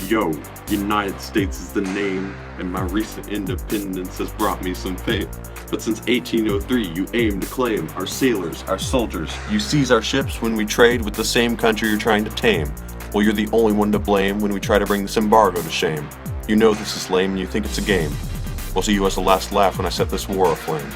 Yo, United States is the name, and my recent independence has brought me some fame. But since 1803, you aim to claim our sailors, our soldiers. You seize our ships when we trade with the same country you're trying to tame. Well, you're the only one to blame when we try to bring this embargo to shame. You know this is lame and you think it's a game. We'll see you as the last laugh when I set this war aflame.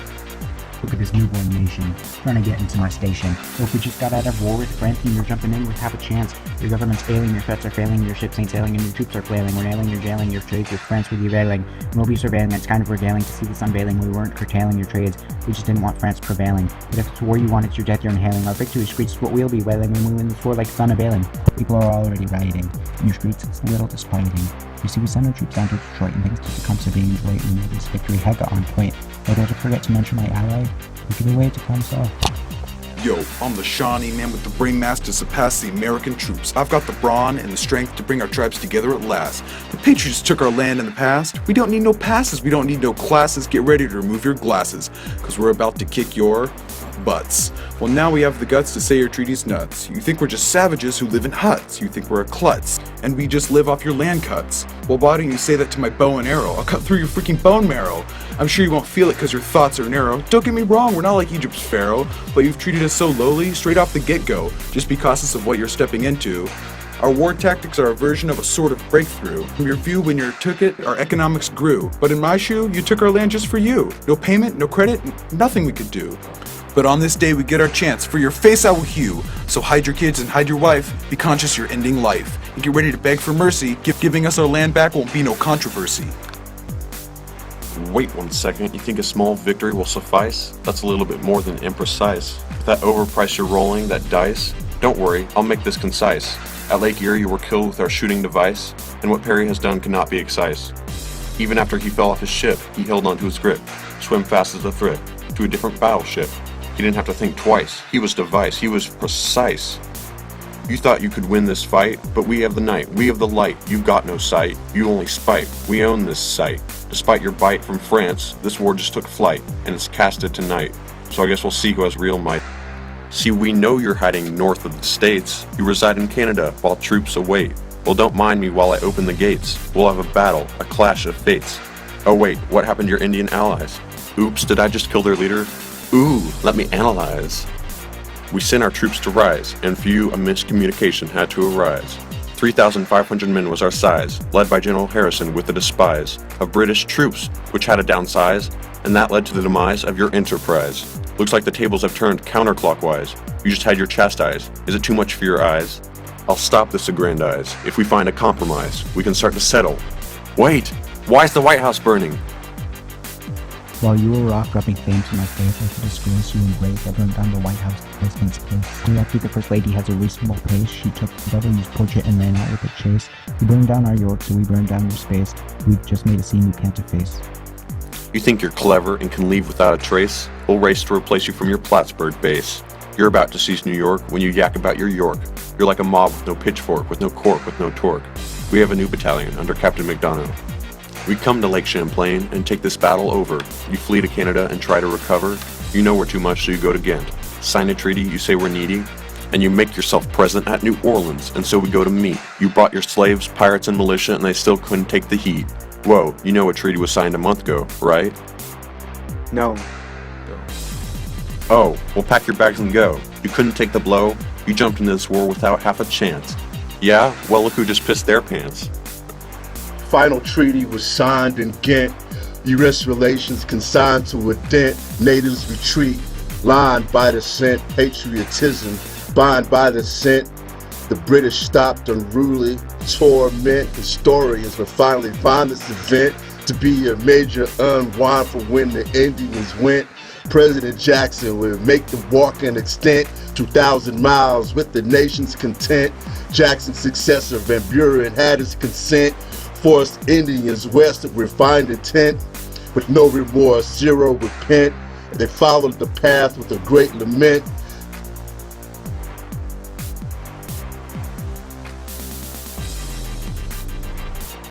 Look at this newborn nation, trying to get into my station. Well, if we just got out of war with France and you're jumping in with half a chance, your government's failing, your threats are failing, your ships ain't sailing, and your troops are flailing. We're nailing, you're jailing, your trades with France will be railing, and we'll be surveilling. It's kind of regaling to see this unveiling. We weren't curtailing your trades, we just didn't want France prevailing. But if it's war you want, it's your death you're inhaling. Our victory screeches what we'll be wailing when we win this war like it's unavailing. People are already rioting. In your streets, it's a little disquieting. You see, we sent our troops down to Detroit, and thanks to the Conservative joy, we know this victory had got on point. But don't forget to mention my ally. Look at the way to come south. Yo, I'm the Shawnee man with the brainmass to surpass the American troops. I've got the brawn and the strength to bring our tribes together at last. The Patriots took our land in the past. We don't need no passes, we don't need no classes. Get ready to remove your glasses, cause we're about to kick your butts. Well, now we have the guts to say your treaty's nuts. You think we're just savages who live in huts. You think we're a klutz, and we just live off your land cuts. Well, why don't you say that to my bow and arrow? I'll cut through your freaking bone marrow. I'm sure you won't feel it cause your thoughts are narrow. Don't get me wrong, we're not like Egypt's pharaoh, but you've treated us so lowly, straight off the get-go, just because of what you're stepping into. Our war tactics are a version of a sort of breakthrough. From your view, when you took it, our economics grew. But in my shoe, you took our land just for you. No payment, no credit, nothing we could do. But on this day we get our chance, for your face I will hew. So hide your kids and hide your wife, be conscious you're ending life. And get ready to beg for mercy, giving us our land back won't be no controversy. Wait 1 second, you think a small victory will suffice? That's a little bit more than imprecise. With that overprice you're rolling, that dice? Don't worry, I'll make this concise. At Lake Erie you were killed with our shooting device, and what Perry has done cannot be excise. Even after he fell off his ship, he held onto his grip, swim fast as a threat, to a different battleship. He didn't have to think twice. He was device. He was precise. You thought you could win this fight, but we have the night. We have the light. You've got no sight. You only spite. We own this site. Despite your bite from France, this war just took flight, and it's casted tonight. So I guess we'll see who has real might. See, we know you're hiding north of the states. You reside in Canada while troops await. Well, don't mind me while I open the gates. We'll have a battle, a clash of fates. Oh wait, what happened to your Indian allies? Oops, did I just kill their leader? Ooh, let me analyze. We sent our troops to rise, and for you a miscommunication had to arise. 3,500 men was our size, led by General Harrison with the despise of British troops, which had a downsize, and that led to the demise of your enterprise. Looks like the tables have turned counterclockwise. You just had your chastise. Is it too much for your eyes? I'll stop this aggrandize. If we find a compromise, we can start to settle. Wait, why is the White House burning? While you were off rubbing fame to my face, like a disgrace you embrace, I burned down the White House president's place. Lucky the First Lady has a reasonable pace. She took the W's portrait and ran out with a chase. You burned down our York, so we burned down your space. We just made a scene you can't efface. You think you're clever and can leave without a trace? We'll race to replace you from your Plattsburgh base. You're about to seize New York when you yak about your York. You're like a mob with no pitchfork, with no cork, with no torque. We have a new battalion under Captain McDonough. We come to Lake Champlain and take this battle over. You flee to Canada and try to recover. You know we're too much, so you go to Ghent. Sign a treaty, you say we're needy, and you make yourself present at New Orleans, and so we go to meet. You brought your slaves, pirates, and militia, and they still couldn't take the heat. Whoa, you know a treaty was signed a month ago, right? No. Oh, well pack your bags and go. You couldn't take the blow. You jumped into this war without half a chance. Yeah, well look who just pissed their pants. Final treaty was signed in Ghent. U.S. relations consigned to a dent. Natives retreat, lined by the scent. Patriotism, bind by the scent. The British stopped unruly torment. Historians will finally find this event to be a major unwind for when the Indians went. President Jackson would make the walk an extent 2,000 miles with the nation's content. Jackson's successor Van Buren had his consent. Forced Indians west of refined intent. With no remorse, zero repent. They followed the path with a great lament.